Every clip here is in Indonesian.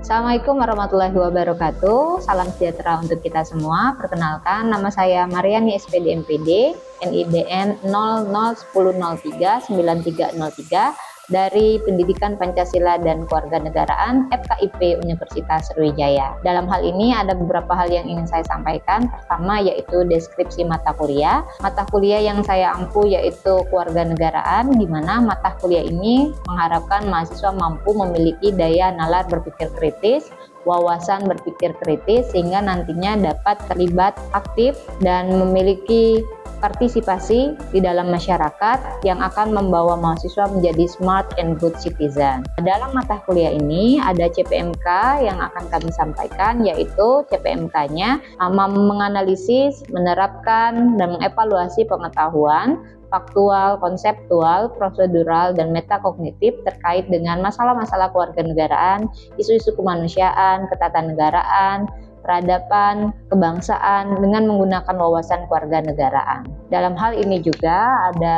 Assalamualaikum warahmatullahi wabarakatuh. Salam sejahtera untuk kita semua. Perkenalkan, nama saya Mariani SPD MPD, NIDN 0010039303 dari Pendidikan Pancasila dan Kewarganegaraan FKIP Universitas Sriwijaya. Dalam hal ini ada beberapa hal yang ingin saya sampaikan. Pertama yaitu deskripsi mata kuliah. Mata kuliah yang saya ampu yaitu Kewarganegaraan, di mana mata kuliah ini mengharapkan mahasiswa mampu memiliki daya nalar berpikir kritis, wawasan berpikir kritis, sehingga nantinya dapat terlibat aktif dan memiliki partisipasi di dalam masyarakat yang akan membawa mahasiswa menjadi smart and good citizen. Dalam mata kuliah ini ada CPMK yang akan kami sampaikan, yaitu CPMK-nya menganalisis, menerapkan, dan mengevaluasi pengetahuan faktual, konseptual, prosedural, dan metakognitif terkait dengan masalah-masalah kewarganegaraan, isu-isu kemanusiaan, ketatanegaraan, peradaban, kebangsaan dengan menggunakan wawasan kewarganegaraan. Dalam hal ini juga ada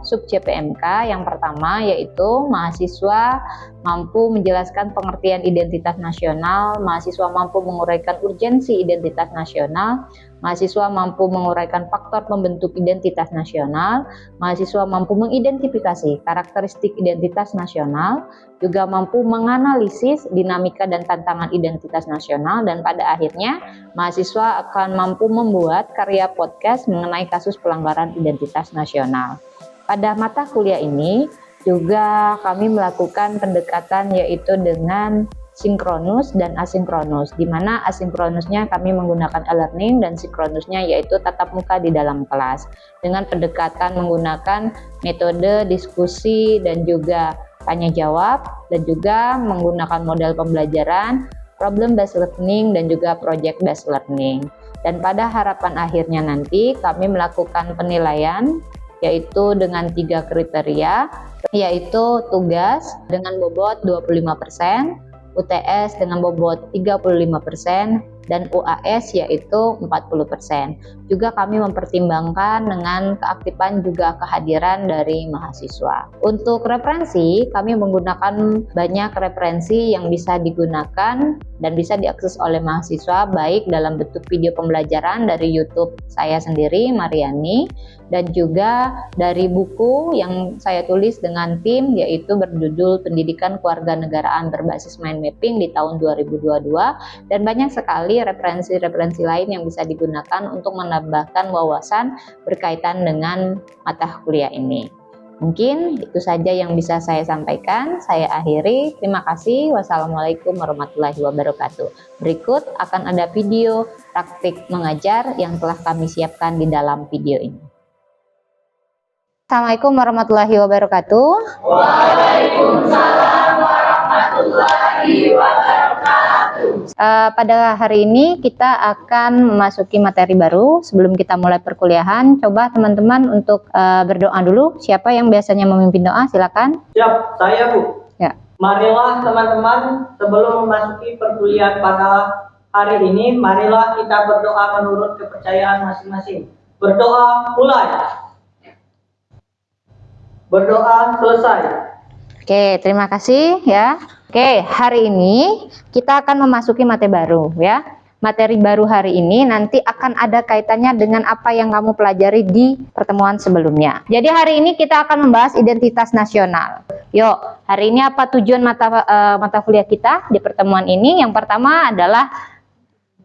sub CPMK yang pertama yaitu mahasiswa mampu menjelaskan pengertian identitas nasional, mahasiswa mampu menguraikan urgensi identitas nasional, mahasiswa mampu menguraikan faktor pembentuk identitas nasional, mahasiswa mampu mengidentifikasi karakteristik identitas nasional, juga mampu menganalisis dinamika dan tantangan identitas nasional, dan pada akhirnya mahasiswa akan mampu membuat karya podcast mengenai kasus pelanggaran identitas nasional. Pada mata kuliah ini juga kami melakukan pendekatan yaitu dengan sinkronus dan asinkronus, di mana asinkronusnya kami menggunakan e-learning dan sinkronusnya yaitu tatap muka di dalam kelas dengan pendekatan menggunakan metode diskusi dan juga tanya jawab, dan juga menggunakan model pembelajaran problem based learning dan juga project based learning. Dan pada harapan akhirnya nanti kami melakukan penilaian yaitu dengan 3 kriteria, yaitu tugas dengan bobot 25%, UTS dengan bobot 35%, dan UAS yaitu 40%. Juga kami mempertimbangkan dengan keaktifan juga kehadiran dari mahasiswa. Untuk referensi, kami menggunakan banyak referensi yang bisa digunakan dan bisa diakses oleh mahasiswa, baik dalam bentuk video pembelajaran dari YouTube saya sendiri, Mariani, dan juga dari buku yang saya tulis dengan tim yaitu berjudul Pendidikan Kewarganegaraan Berbasis Mind Mapping di tahun 2022, dan banyak sekali referensi-referensi lain yang bisa digunakan untuk menambahkan wawasan berkaitan dengan mata kuliah ini. Mungkin itu saja yang bisa saya sampaikan. Saya akhiri. Terima kasih. Wassalamualaikum warahmatullahi wabarakatuh. Berikut akan ada video praktik mengajar yang telah kami siapkan di dalam video ini. Assalamualaikum warahmatullahi wabarakatuh. Waalaikumsalam warahmatullahi wabarakatuh. Pada hari ini kita akan memasuki materi baru. Sebelum kita mulai perkuliahan, coba teman-teman untuk berdoa dulu. Siapa yang biasanya memimpin doa? Silakan. Siap, saya Bu. Ya. Marilah teman-teman, sebelum memasuki perkuliahan pada hari ini, marilah kita berdoa menurut kepercayaan masing-masing. Berdoa mulai. Berdoa selesai. Oke, terima kasih ya. Oke, hari ini kita akan memasuki materi baru ya. Materi baru hari ini nanti akan ada kaitannya dengan apa yang kamu pelajari di pertemuan sebelumnya. Jadi hari ini kita akan membahas identitas nasional. Yuk, hari ini apa tujuan mata kuliah kita di pertemuan ini? Yang pertama adalah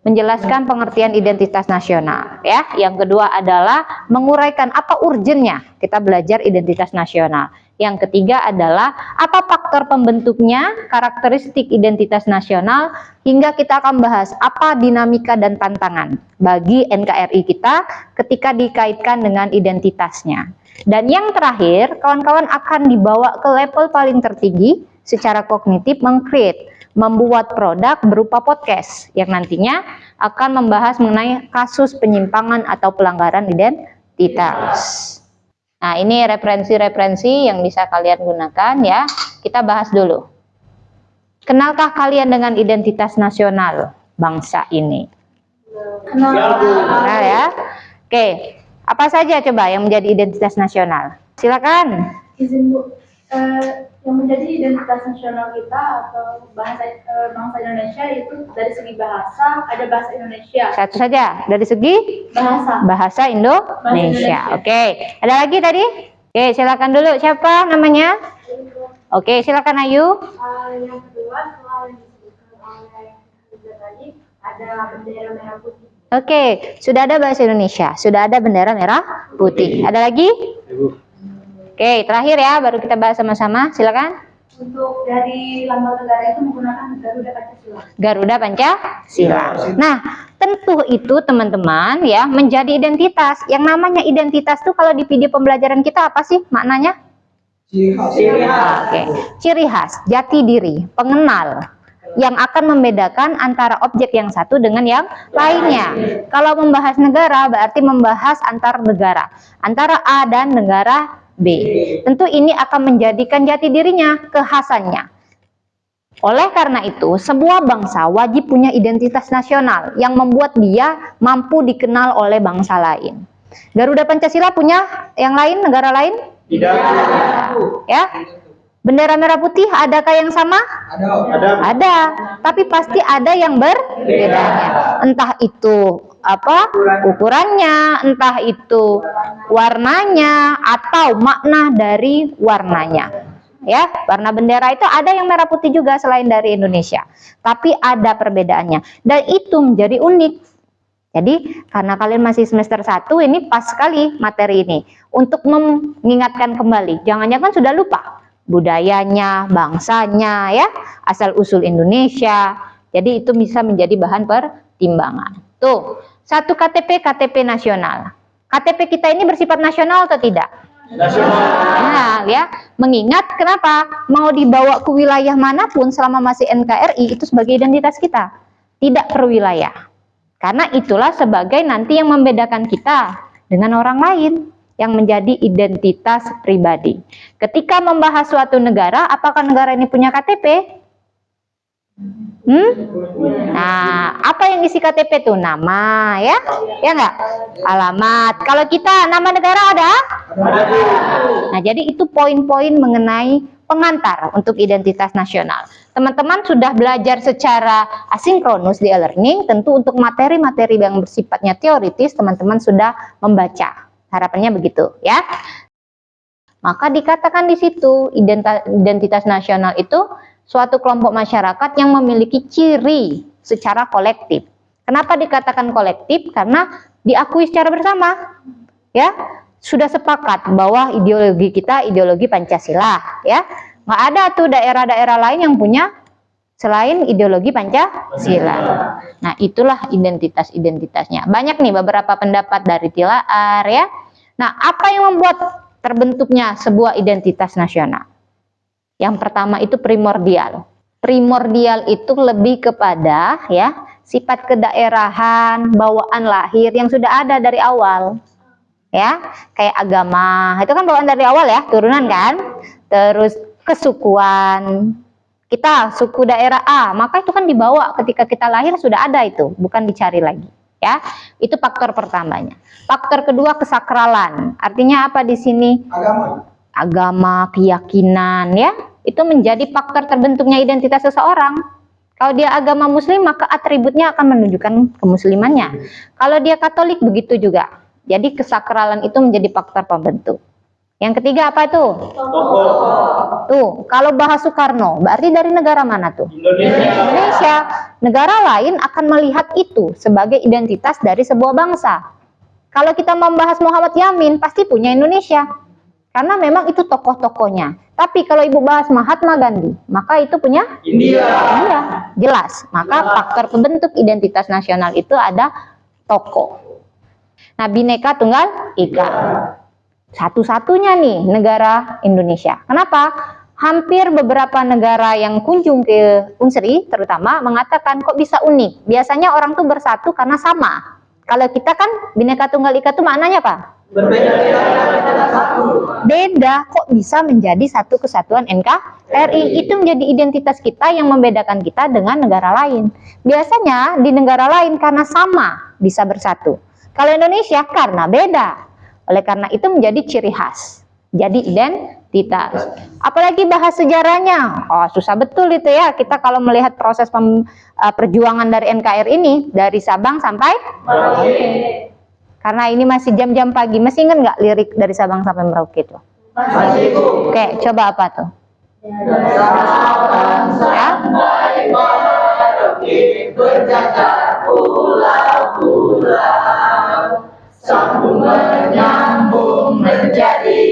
menjelaskan pengertian identitas nasional ya. Yang kedua adalah menguraikan apa urgennya kita belajar identitas nasional. Yang ketiga adalah apa faktor pembentuknya, karakteristik identitas nasional, hingga kita akan bahas apa dinamika dan tantangan bagi NKRI kita ketika dikaitkan dengan identitasnya. Dan yang terakhir, kawan-kawan akan dibawa ke level paling tertinggi secara kognitif, membuat produk berupa podcast yang nantinya akan membahas mengenai kasus penyimpangan atau pelanggaran identitas. Nah, ini referensi-referensi yang bisa kalian gunakan ya. Kita bahas dulu. Kenalkah kalian dengan identitas nasional bangsa ini? Kenal ya. Oke, apa saja coba yang menjadi identitas nasional? Silakan. Izin Bu. Yang menjadi identitas nasional kita atau bangsa Indonesia itu dari segi bahasa ada bahasa Indonesia. Satu saja dari segi bahasa Indonesia. Oke, ada lagi tadi? Oke, silakan dulu. Siapa namanya? Oke, silakan Ayu. Yang kedua soal yang disebutkan oleh Ibu tadi ada bendera merah putih. Oke, sudah ada bahasa Indonesia, sudah ada bendera merah putih. Ada lagi? Oke, terakhir ya, baru kita bahas sama-sama. Silakan. Untuk dari lambang negara itu menggunakan Garuda Pancasila. Garuda Pancasila. Nah, tentu itu teman-teman ya menjadi identitas. Yang namanya identitas tuh kalau di video pembelajaran kita apa sih maknanya? Ciri khas. Oke, ciri khas, jati diri, pengenal yang akan membedakan antara objek yang satu dengan yang lainnya. Kalau membahas negara berarti membahas antar negara, antara A dan negara B. Tentu ini akan menjadikan jati dirinya, kekhasannya. Oleh karena itu, sebuah bangsa wajib punya identitas nasional yang membuat dia mampu dikenal oleh bangsa lain. Garuda Pancasila punya yang lain, negara lain? Tidak. Ya. Bendera merah putih adakah yang sama? Ada, tapi pasti ada yang berbedanya. Entah itu ukurannya, entah itu warnanya atau makna dari warnanya. Ya, warna bendera itu ada yang merah putih juga selain dari Indonesia. Tapi ada perbedaannya dan itu menjadi unik. Jadi karena kalian masih semester 1 ini pas sekali materi ini untuk mengingatkan kembali. Jangan-jangan sudah lupa budayanya, bangsanya ya, asal usul Indonesia. Jadi itu bisa menjadi bahan pertimbangan. Tuh, satu KTP nasional. KTP kita ini bersifat nasional atau tidak? Nasional ya. Mengingat kenapa? Mau dibawa ke wilayah manapun selama masih NKRI itu sebagai identitas kita. Tidak per wilayah. Karena itulah sebagai nanti yang membedakan kita dengan orang lain yang menjadi identitas pribadi. Ketika membahas suatu negara, apakah negara ini punya KTP? Nah, apa yang isi KTP itu? Nama ya? Ya enggak? Alamat. Kalau kita nama negara ada? Nah, jadi itu poin-poin mengenai pengantar untuk identitas nasional. Teman-teman sudah belajar secara asinkronus di e-learning, tentu untuk materi-materi yang bersifatnya teoritis, teman-teman sudah membaca. Harapannya begitu ya. Maka dikatakan di situ identitas nasional itu suatu kelompok masyarakat yang memiliki ciri secara kolektif. Kenapa dikatakan kolektif? Karena diakui secara bersama. Ya, sudah sepakat bahwa ideologi kita ideologi Pancasila, ya. Nggak ada tuh daerah-daerah lain yang punya selain ideologi Pancasila. Nah, itulah identitas-identitasnya. Banyak nih beberapa pendapat dari Tilaar, ya. Nah, apa yang membuat terbentuknya sebuah identitas nasional? Yang pertama itu primordial. Primordial itu lebih kepada ya sifat kedaerahan, bawaan lahir yang sudah ada dari awal. Ya, kayak agama, itu kan bawaan dari awal ya, turunan kan? Terus kesukuan. Kita suku daerah A, maka itu kan dibawa ketika kita lahir sudah ada itu, bukan dicari lagi. Ya, itu faktor pertamanya. Faktor kedua kesakralan. Artinya apa di sini? Agama, keyakinan ya. Itu menjadi faktor terbentuknya identitas seseorang. Kalau dia agama muslim maka atributnya akan menunjukkan kemuslimannya. Kalau dia Katolik begitu juga. Jadi kesakralan itu menjadi faktor pembentuk. Yang ketiga apa itu? Tuh, kalau bahas Soekarno, berarti dari negara mana tuh? Indonesia. Negara lain akan melihat itu sebagai identitas dari sebuah bangsa. Kalau kita membahas Muhammad Yamin, pasti punya Indonesia. Karena memang itu tokoh-tokohnya. Tapi kalau ibu bahas Mahatma Gandhi, maka itu punya India. Iya, jelas. Maka faktor pembentuk identitas nasional itu ada tokoh. Nah, Bhinneka Tunggal Ika. Satu-satunya nih negara Indonesia. Kenapa? Hampir beberapa negara yang kunjung ke Unsri terutama mengatakan kok bisa unik. Biasanya orang tuh bersatu karena sama. Kalau kita kan Bhinneka Tunggal Ika itu maknanya apa? Beda, kok bisa menjadi satu kesatuan NKRI. Itu menjadi identitas kita yang membedakan kita dengan negara lain. Biasanya di negara lain karena sama bisa bersatu. Kalau Indonesia karena beda. Oleh karena itu menjadi ciri khas. Jadi identitas. Apalagi bahas sejarahnya, oh susah betul itu ya. Kita kalau melihat proses perjuangan dari NKRI ini dari Sabang sampai Merauke. Karena ini masih jam-jam pagi, masih ingat nggak lirik dari Sabang sampai Merauke itu? Masih, Bu. Oke, coba apa tuh? Ya. Berjajar pulau-pulau, sambung menyambung menjadi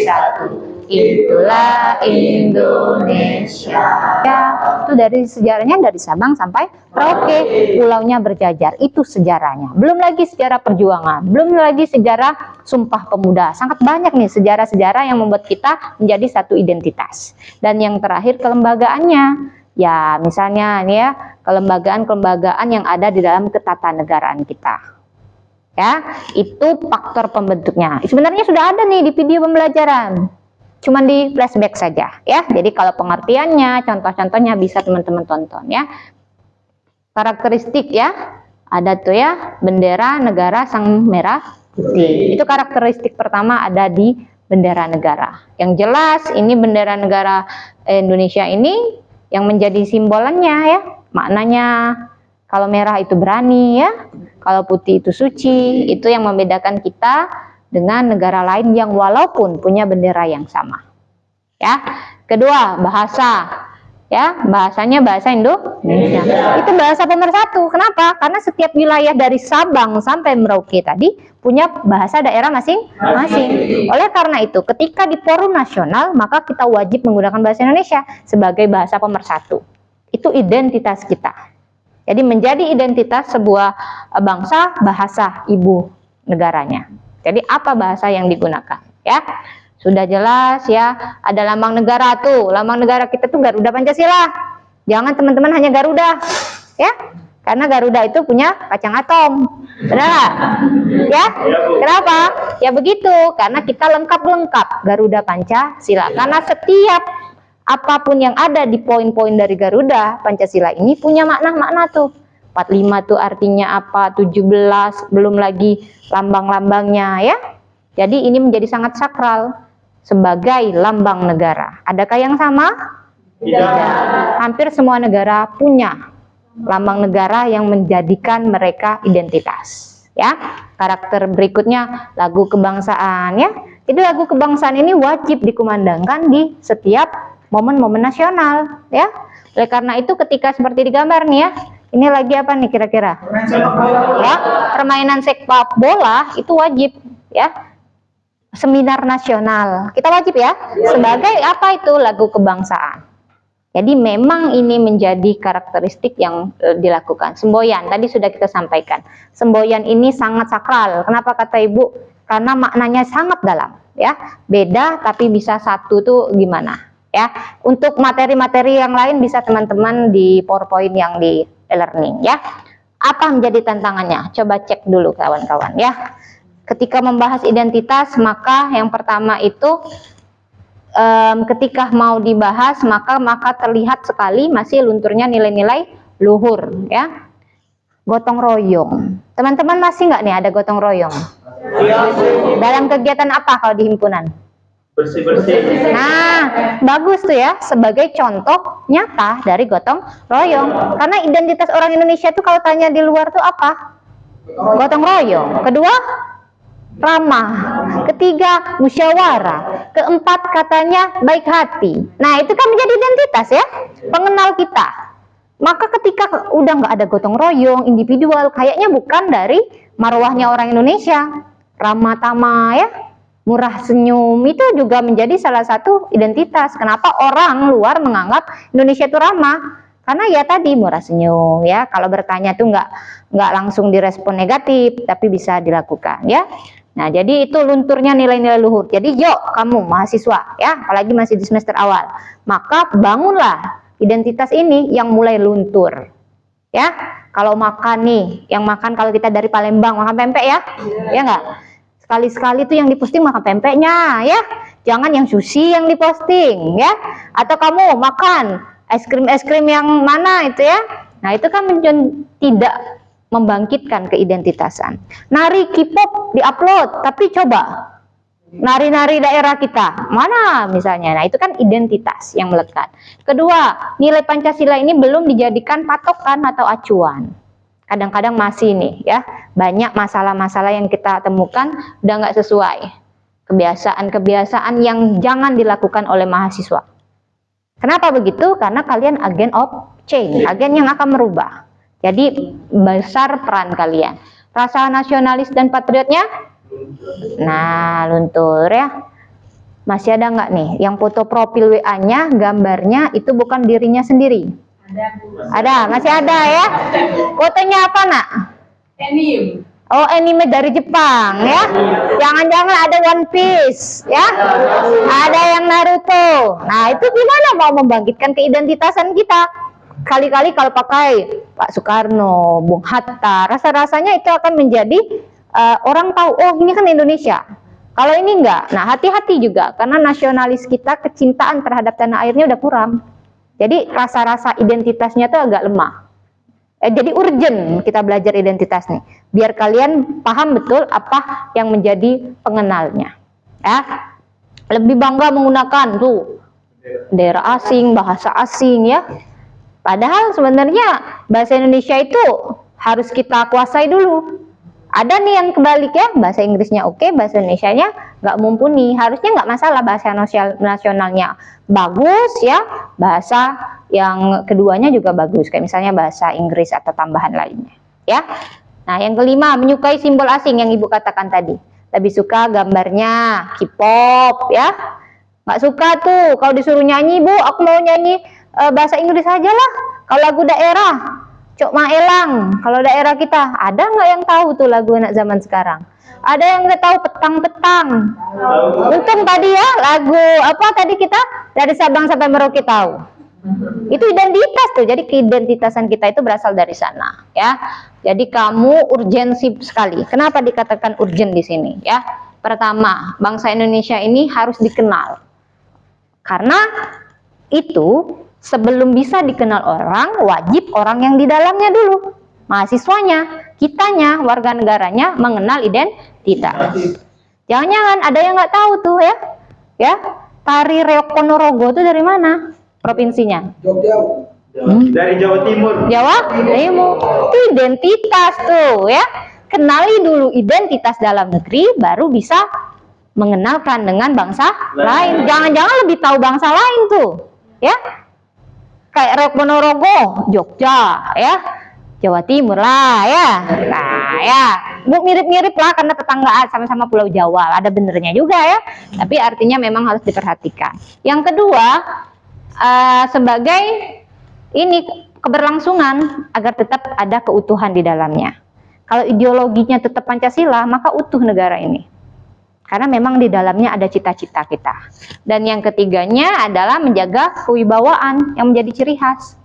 satu. Itulah Indonesia. Ya, itu dari sejarahnya dari Sabang sampai Merauke, pulaunya berjajar. Itu sejarahnya. Belum lagi sejarah perjuangan, belum lagi sejarah Sumpah Pemuda. Sangat banyak nih sejarah-sejarah yang membuat kita menjadi satu identitas. Dan yang terakhir kelembagaannya. Ya, misalnya nih ya, kelembagaan-kelembagaan yang ada di dalam ketatanegaraan kita. Ya, itu faktor pembentuknya. Sebenarnya sudah ada nih di video pembelajaran. Cuman di flashback saja ya. Jadi kalau pengertiannya, contoh-contohnya bisa teman-teman tonton ya. Karakteristik ya, ada tuh ya, bendera negara sang merah putih. Itu karakteristik pertama ada di bendera negara. Yang jelas ini bendera negara Indonesia ini yang menjadi simbolannya ya. Maknanya kalau merah itu berani ya, kalau putih itu suci. Itu yang membedakan kita dengan negara lain yang walaupun punya bendera yang sama. Ya. Kedua, bahasa. Ya, bahasanya bahasa Indonesia. Itu bahasa pemersatu. Kenapa? Karena setiap wilayah dari Sabang sampai Merauke tadi punya bahasa daerah masing-masing. Oleh karena itu, ketika di forum nasional, maka kita wajib menggunakan bahasa Indonesia sebagai bahasa pemersatu. Itu identitas kita. Jadi menjadi identitas sebuah bangsa, bahasa ibu negaranya. Jadi apa bahasa yang digunakan ya? Sudah jelas ya, ada lambang negara tuh. Lambang negara kita tuh Garuda Pancasila. Jangan teman-teman hanya Garuda ya. Karena Garuda itu punya kacang atom. Benar nggak? Ya? Kenapa? Ya begitu, karena kita lengkap-lengkap Garuda Pancasila. Karena setiap apapun yang ada di poin-poin dari Garuda Pancasila ini punya makna-makna tuh. 45 tuh artinya apa, 17, belum lagi lambang-lambangnya ya. Jadi ini menjadi sangat sakral sebagai lambang negara. Adakah yang sama? Tidak. Hampir semua negara punya lambang negara yang menjadikan mereka identitas. Ya, karakter berikutnya lagu kebangsaan ya. Jadi lagu kebangsaan ini wajib dikumandangkan di setiap momen-momen nasional ya. Oleh karena itu ketika seperti digambar nih ya. Ini lagi apa nih kira-kira? Ya, permainan sepak bola itu wajib ya. Seminar nasional. Kita wajib ya. Sebagai apa itu? Lagu kebangsaan. Jadi memang ini menjadi karakteristik yang dilakukan. Semboyan tadi sudah kita sampaikan. Semboyan ini sangat sakral. Kenapa kata Ibu? Karena maknanya sangat dalam ya. Beda tapi bisa satu tuh gimana? Ya. Untuk materi-materi yang lain bisa teman-teman di PowerPoint yang di e-learning ya. Apa menjadi tantangannya? Coba cek dulu kawan-kawan ya. Ketika membahas identitas, maka yang pertama itu ketika mau dibahas maka terlihat sekali masih lunturnya nilai-nilai luhur ya. Gotong royong. Teman-teman masih nggak nih ada gotong royong? Dalam kegiatan apa kalau di himpunan? Bersih-bersih. Nah, bagus tuh ya sebagai contoh nyata dari gotong royong. Karena identitas orang Indonesia tuh kalau tanya di luar tuh apa? Gotong royong. Kedua, ramah. Ketiga, musyawarah. Keempat, katanya baik hati. Nah, itu kan menjadi identitas ya, pengenal kita. Maka ketika udah nggak ada gotong royong, individual, kayaknya bukan dari marwahnya orang Indonesia. Ramah tamah ya, murah senyum, itu juga menjadi salah satu identitas. Kenapa orang luar menganggap Indonesia itu ramah? Karena ya tadi murah senyum ya. Kalau bertanya tuh nggak langsung direspon negatif, tapi bisa dilakukan ya. Nah, jadi itu lunturnya nilai-nilai luhur. Jadi yuk kamu mahasiswa ya, apalagi masih di semester awal, maka bangunlah identitas ini yang mulai luntur. Ya, kalau makan nih, yang makan kalau kita dari Palembang makan pempek ya, ya nggak? Sekali-sekali tuh yang diposting makan pempeknya ya, jangan yang sushi yang diposting ya. Atau kamu makan es krim yang mana itu ya. Nah, itu kan tidak membangkitkan keidentitasan. Nari K-pop diupload, tapi coba nari-nari daerah kita. Mana misalnya? Nah, itu kan identitas yang melekat. Kedua, nilai Pancasila ini belum dijadikan patokan atau acuan. Kadang-kadang masih nih ya, banyak masalah-masalah yang kita temukan udah nggak sesuai. Kebiasaan-kebiasaan yang jangan dilakukan oleh mahasiswa. Kenapa begitu? Karena kalian agen of change, agen yang akan merubah. Jadi besar peran kalian. Rasa nasionalis dan patriotnya? Nah, luntur ya. Masih ada nggak nih yang foto profil WA-nya, gambarnya itu bukan dirinya sendiri? Ada, masih ada ya. Fotonya apa, Nak? Anime. Oh, anime dari Jepang ya. Jangan-jangan ada One Piece ya. Ada yang Naruto. Nah, itu gimana mau membangkitkan keidentitasan kita? Kali-kali kalau pakai Pak Soekarno, Bung Hatta, rasa-rasanya itu akan menjadi orang tahu, oh ini kan Indonesia. Kalau ini enggak, nah hati-hati juga karena nasionalis kita, kecintaan terhadap tanah airnya udah kurang. Jadi rasa-rasa identitasnya tuh agak lemah. Jadi urgent kita belajar identitas nih, biar kalian paham betul apa yang menjadi pengenalnya. Ya, lebih bangga menggunakan tuh daerah asing, bahasa asing ya. Padahal sebenarnya bahasa Indonesia itu harus kita kuasai dulu. Ada nih yang kebalik ya, bahasa Inggrisnya oke, bahasa Indonesianya nggak mumpuni. Harusnya nggak masalah bahasa nasionalnya bagus ya, bahasa yang keduanya juga bagus, kayak misalnya bahasa Inggris atau tambahan lainnya ya. Nah, yang kelima, menyukai simbol asing yang Ibu katakan tadi. Lebih suka gambarnya K-pop ya. Nggak suka tuh kalau disuruh nyanyi, Bu, aku mau nyanyi bahasa Inggris aja lah. Kalau lagu daerah Cok Maelang, kalau daerah kita, ada nggak yang tahu tuh lagu anak zaman sekarang? Ada yang nggak tahu petang-petang? Untung tadi ya, lagu apa tadi kita dari Sabang sampai Merauke tahu. Itu identitas tuh, jadi keidentitasan kita itu berasal dari sana ya. Jadi kamu urgensi sekali. Kenapa dikatakan urgent di sini ya? Pertama, bangsa Indonesia ini harus dikenal. Karena itu sebelum bisa dikenal orang, wajib orang yang di dalamnya dulu, mahasiswanya, kitanya, warga negaranya mengenal identitas. Jangan-jangan ada yang nggak tahu tuh ya, tari reok Ponorogo itu dari mana? Provinsinya? Jogja. Dari Jawa Timur. Jawa Timur. Itu identitas tuh ya. Kenali dulu identitas dalam negeri, baru bisa mengenalkan dengan bangsa lain. Jangan-jangan lebih tahu bangsa lain tuh, ya. Kayak reok Ponorogo, Jogja, ya, Jawa Timur lah, ya. Nah, ya, mirip-mirip lah karena tetanggaan sama-sama Pulau Jawa, ada benernya juga ya. Tapi artinya memang harus diperhatikan. Yang kedua, sebagai ini keberlangsungan agar tetap ada keutuhan di dalamnya. Kalau ideologinya tetap Pancasila, maka utuh negara ini. Karena memang di dalamnya ada cita-cita kita. Dan yang ketiganya adalah menjaga kewibawaan yang menjadi ciri khas.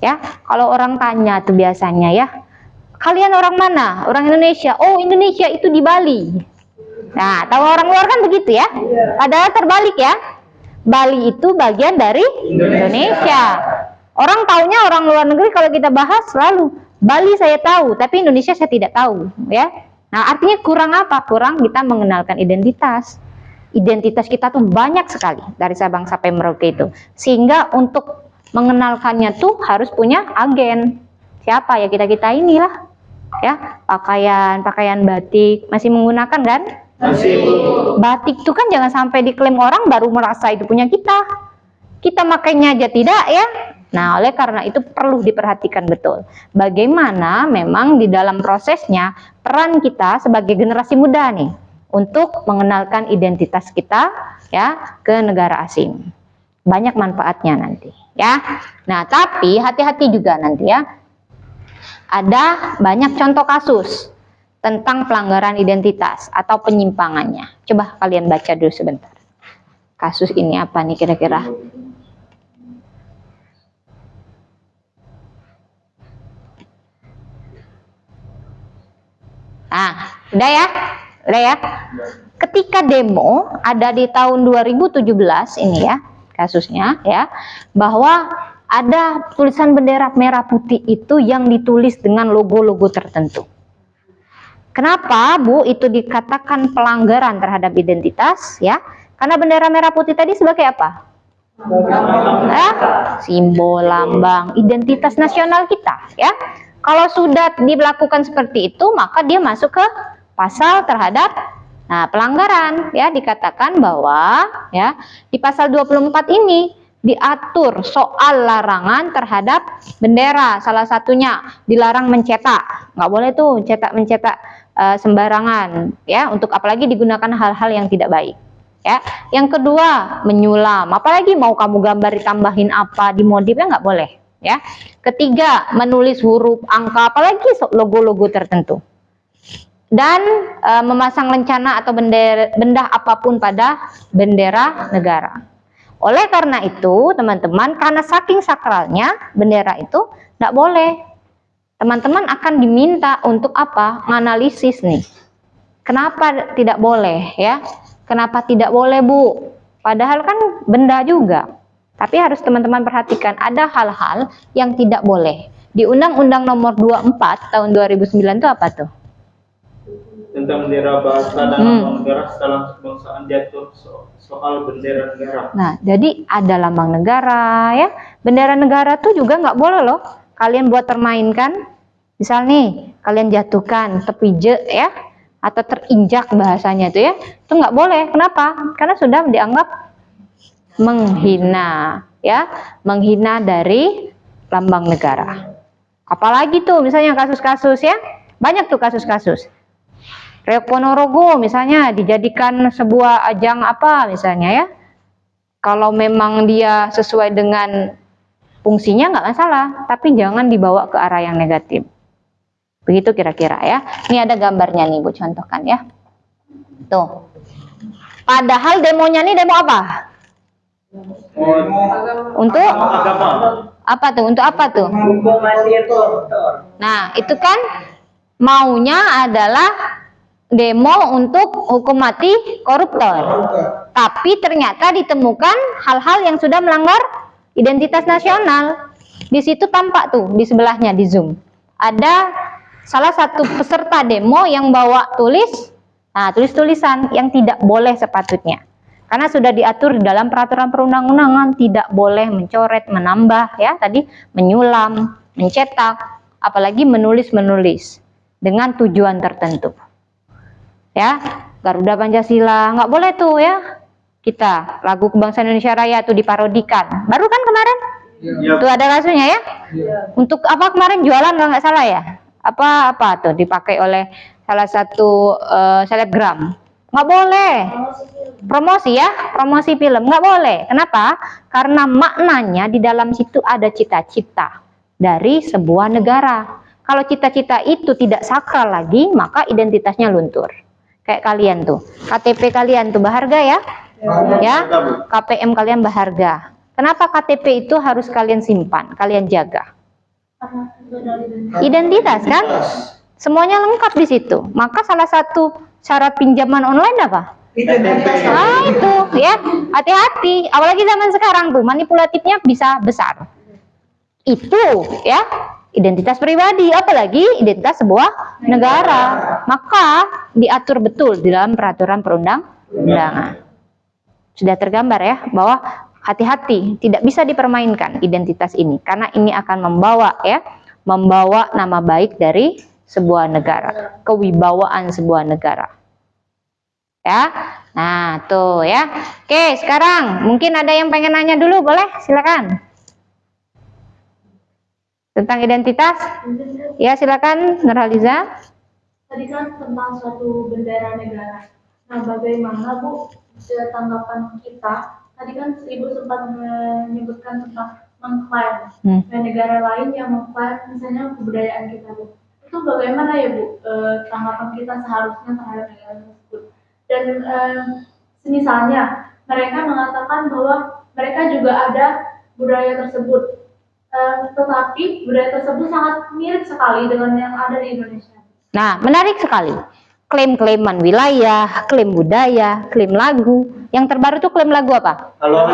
Ya, kalau orang tanya tuh biasanya ya, kalian orang mana? Orang Indonesia. Oh, Indonesia itu di Bali. Nah, tahu orang luar kan begitu ya? Padahal terbalik ya. Bali itu bagian dari Indonesia. Orang taunya orang luar negeri kalau kita bahas selalu Bali saya tahu, tapi Indonesia saya tidak tahu, ya. Nah, artinya kurang apa? Kurang kita mengenalkan identitas. Identitas kita tuh banyak sekali dari Sabang sampai Merauke itu. Sehingga untuk mengenalkannya tuh harus punya agen. Siapa ya? Kita-kita inilah. Ya, pakaian batik masih menggunakan kan? Masih. Batik tuh kan jangan sampai diklaim orang baru merasa itu punya kita. Kita makainya aja tidak ya. Nah, oleh karena itu perlu diperhatikan betul. Bagaimana memang di dalam prosesnya peran kita sebagai generasi muda nih untuk mengenalkan identitas kita ya ke negara asing. Banyak manfaatnya nanti ya. Nah, tapi hati-hati juga nanti ya. Ada banyak contoh kasus tentang pelanggaran identitas atau penyimpangannya. Coba kalian baca dulu sebentar. Kasus ini apa nih kira-kira? Nah, udah ya? Udah ya? Ketika demo ada di tahun 2017 ini ya, kasusnya ya, bahwa ada tulisan bendera merah putih itu yang ditulis dengan logo-logo tertentu. Kenapa, Bu, itu dikatakan pelanggaran terhadap identitas, ya? Karena bendera merah putih tadi sebagai apa? Simbol, lambang, identitas nasional kita, ya. Kalau sudah dilakukan seperti itu, maka dia masuk ke pasal terhadap pelanggaran, ya. Dikatakan bahwa, ya, di pasal 24 ini diatur soal larangan terhadap bendera. Salah satunya dilarang mencetak, nggak boleh tuh mencetak sembarangan, ya, untuk apalagi digunakan hal-hal yang tidak baik, ya. Yang kedua, menyulam, apalagi mau kamu gambar ditambahin apa, dimodifnya nggak boleh, ya. Ketiga, menulis huruf, angka, apalagi logo-logo tertentu, dan memasang lencana atau benda apapun pada bendera negara. Oleh karena itu, teman-teman, karena saking sakralnya bendera itu tidak boleh. Teman-teman akan diminta untuk apa? Menganalisis nih. Kenapa tidak boleh, ya? Kenapa tidak boleh, Bu? Padahal kan benda juga. Tapi harus teman-teman perhatikan, ada hal-hal yang tidak boleh. Di Undang-Undang Nomor 24 tahun 2009 itu apa tuh? Tentang bendera bahasa dan lambang negara setelah kebangsaan diatur soal bendera negara. Nah, jadi ada lambang negara, ya. Bendera negara tuh juga nggak boleh loh kalian buat termainkan. Misal nih, kalian jatuhkan, terpijak, ya, atau terinjak bahasanya itu, ya. Itu nggak boleh. Kenapa? Karena sudah dianggap menghina, ya, menghina dari lambang negara. Apalagi tuh misalnya kasus-kasus, ya, banyak tuh kasus-kasus. Reok Ponorogo misalnya dijadikan sebuah ajang apa misalnya, ya. Kalau memang dia sesuai dengan fungsinya nggak masalah, tapi jangan dibawa ke arah yang negatif. Begitu kira-kira, ya. Ini ada gambarnya nih, Bu, contohkan, ya. Tuh. Padahal demonya nih demo apa? Untuk Agama. apa tuh? Untuk apa tuh? Hukum mati koruptor. Nah, itu kan maunya adalah demo untuk hukum mati koruptor. Tapi ternyata ditemukan hal-hal yang sudah melanggar identitas nasional. Di situ tampak tuh di sebelahnya di Zoom. Ada salah satu peserta demo yang bawa tulis-tulisan yang tidak boleh sepatutnya. Karena sudah diatur di dalam peraturan perundang-undangan, tidak boleh mencoret, menambah, ya, tadi menyulam, mencetak, apalagi menulis-menulis dengan tujuan tertentu. Ya, Garuda Pancasila nggak boleh tuh, ya. Kita lagu kebangsaan Indonesia Raya tuh diparodikan. Baru kan kemarin? Ya. Tuh ada kasusnya, ya. Untuk apa kemarin jualan kalau nggak salah, ya? Apa tuh dipakai oleh salah satu selebgram. Nggak boleh. Promosi, ya, promosi film nggak boleh. Kenapa? Karena maknanya di dalam situ ada cita-cita dari sebuah negara. Kalau cita-cita itu tidak sakral lagi, maka identitasnya luntur. Kayak kalian tuh, KTP kalian tuh berharga, ya, ya, KPM kalian berharga. Kenapa KTP itu harus kalian simpan, kalian jaga? Identitas kan, semuanya lengkap di situ. Maka salah satu syarat pinjaman online apa? Nah itu, ya, hati-hati. Apalagi zaman sekarang tuh manipulatifnya bisa besar. Itu, ya. Identitas pribadi, apalagi identitas sebuah negara, maka diatur betul di dalam peraturan perundang-undangan. Sudah tergambar, ya, bahwa hati-hati, tidak bisa dipermainkan identitas ini, karena ini akan membawa nama baik dari sebuah negara, kewibawaan sebuah negara. Ya, nah tuh, ya. Oke, sekarang mungkin ada yang pengen nanya dulu, boleh? Silakan. Tentang identitas, ya, silakan Nurhaliza. Tadi kan tentang suatu bendera negara. Nah, bagaimana, Bu, tanggapan kita? Tadi kan Ibu sempat menyebutkan tentang mengklaim negara lain yang mengklaim misalnya kebudayaan kita, Bu. Itu bagaimana, ya, Bu, tanggapan kita seharusnya terhadap negara tersebut? Dan misalnya mereka mengatakan bahwa mereka juga ada budaya tersebut. Tetapi budaya tersebut sangat mirip sekali dengan yang ada di Indonesia. Nah, menarik sekali. Klaim-klaiman wilayah, klaim budaya, klaim lagu. Yang terbaru tuh klaim lagu apa? Halo.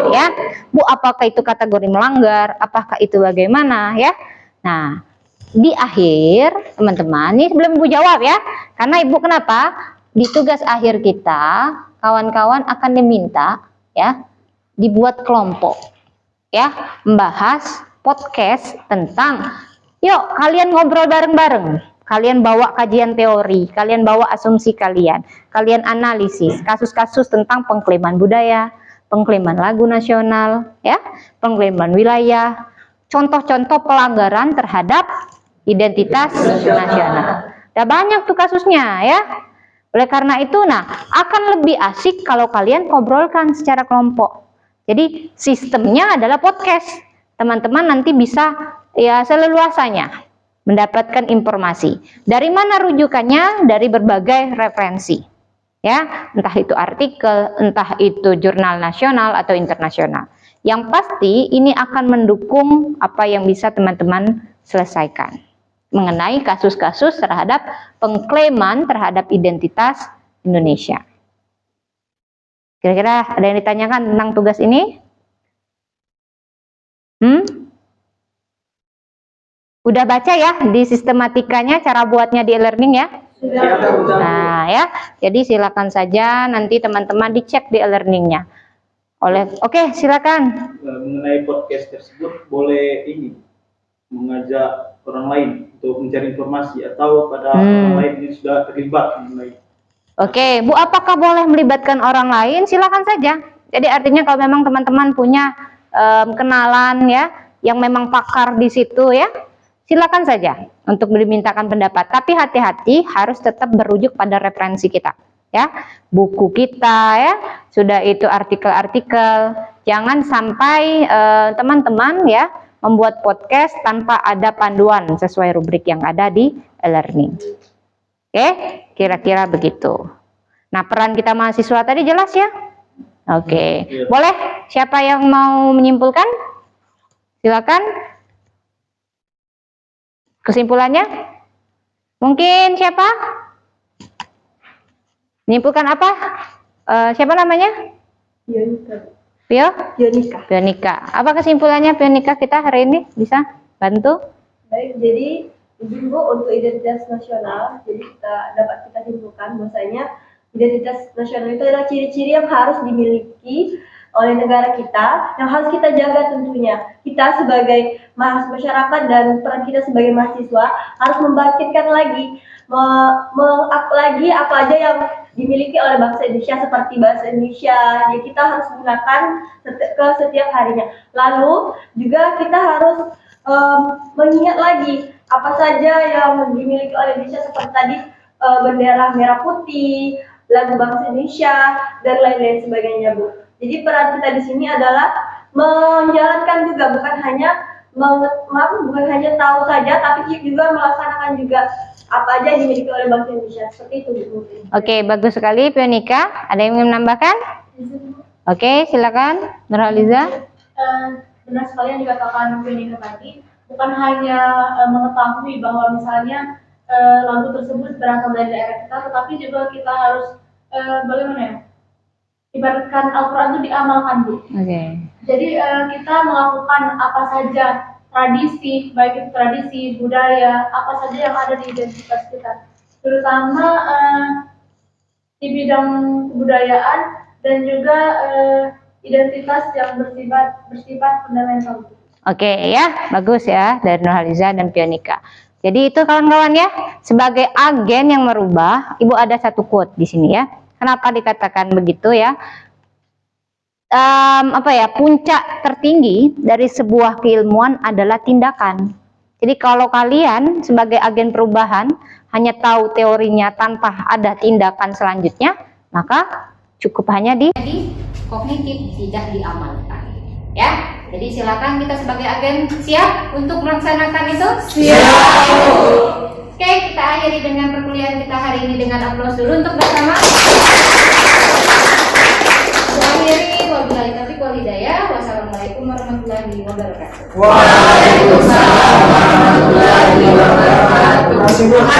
Ya, Bu, apakah itu kategori melanggar? Apakah itu bagaimana, ya? Nah, di akhir teman-teman, ini sebelum Ibu jawab ya, karena Ibu kenapa? Di tugas akhir kita, kawan-kawan akan diminta ya, dibuat kelompok ya, membahas podcast tentang, yuk kalian ngobrol bareng-bareng, kalian bawa kajian teori, kalian bawa asumsi kalian analisis kasus-kasus tentang pengklaiman budaya, pengklaiman lagu nasional ya, pengklaiman wilayah, contoh-contoh pelanggaran terhadap identitas nasional. Udah banyak tuh kasusnya ya. Oleh karena itu, akan lebih asik kalau kalian ngobrolkan secara kelompok. Jadi sistemnya adalah podcast. Teman-teman nanti bisa ya seleluasanya mendapatkan informasi. Dari mana rujukannya? Dari berbagai referensi. Ya, entah itu artikel, entah itu jurnal nasional atau internasional. Yang pasti ini akan mendukung apa yang bisa teman-teman selesaikan mengenai kasus-kasus terhadap pengklaiman terhadap identitas Indonesia. Kira-kira ada yang ditanyakan tentang tugas ini? Udah baca ya di sistematikanya, cara buatnya di e-learning ya? Nah ya, jadi silakan saja nanti teman-teman dicek di e-learningnya. Oke, silakan. Mengenai podcast tersebut, boleh ini mengajak orang lain untuk mencari informasi atau pada orang lain yang sudah terlibat mengenai. Oke, Bu, apakah boleh melibatkan orang lain? Silakan saja. Jadi artinya kalau memang teman-teman punya kenalan ya, yang memang pakar di situ ya, silakan saja untuk dimintakan pendapat. Tapi hati-hati, harus tetap berujuk pada referensi kita. Ya, buku kita ya, sudah itu artikel-artikel. Jangan sampai teman-teman ya membuat podcast tanpa ada panduan sesuai rubrik yang ada di e-learning. Oke, kira-kira begitu. Nah, peran kita mahasiswa tadi jelas ya? Oke, boleh siapa yang mau menyimpulkan? Silakan. Kesimpulannya? Mungkin siapa? Menyimpulkan apa? Siapa namanya? Pionika. Apa kesimpulannya Pionika kita hari ini? Bisa bantu? Baik, jadi izin Bu untuk identitas nasional. Jadi dapat kita simpulkan bahwasanya identitas nasional itu adalah ciri-ciri yang harus dimiliki oleh negara kita, yang harus kita jaga tentunya. Kita sebagai masyarakat dan peran kita sebagai mahasiswa harus membangkitkan lagi, lagi apa aja yang dimiliki oleh bangsa Indonesia seperti bahasa Indonesia. Jadi kita harus gunakan ke setiap harinya. Lalu juga kita harus mengingat lagi apa saja yang dimiliki oleh Indonesia seperti tadi bendera merah putih, lagu bangsa Indonesia dan lain-lain sebagainya, Bu. Jadi peran kita di sini adalah menjalankan juga, bukan hanya tahu saja, tapi juga melaksanakan juga apa aja yang dimiliki oleh bangsa Indonesia. Seperti itu, Bu. Oke, bagus sekali Pionika. Ada yang ingin menambahkan? Oke, silakan Nurhaliza. Benar sekali yang dikatakan Pionika tadi. Bukan hanya mengetahui bahwa misalnya lagu tersebut berasal dari daerah kita, tetapi juga kita harus bagaimana ya? Ibaratkan Al-Quran itu diamalkan, Bu. Jadi kita melakukan apa saja tradisi, baik itu tradisi, budaya, apa saja yang ada di identitas kita, terutama di bidang kebudayaan dan juga identitas yang bersifat fundamental. Oke ya, bagus ya dari Nurhaliza dan Pionika. Jadi itu kawan-kawan ya, sebagai agen yang merubah, Ibu ada satu quote di sini ya. Kenapa dikatakan begitu ya? Puncak tertinggi dari sebuah keilmuan adalah tindakan. Jadi kalau kalian sebagai agen perubahan hanya tahu teorinya tanpa ada tindakan selanjutnya, maka cukup hanya di kognitif, tidak diamalkan. Ya, jadi silakan kita sebagai agen siap untuk melaksanakan itu. Siap. Oke, kita akhiri dengan perkuliahan kita hari ini dengan aplaus dulu untuk bersama. Akhiri, wabillahi taufiq wal hidayah. Wassalamualaikum warahmatullahi wabarakatuh. Waalaikumsalam warahmatullahi wabarakatuh.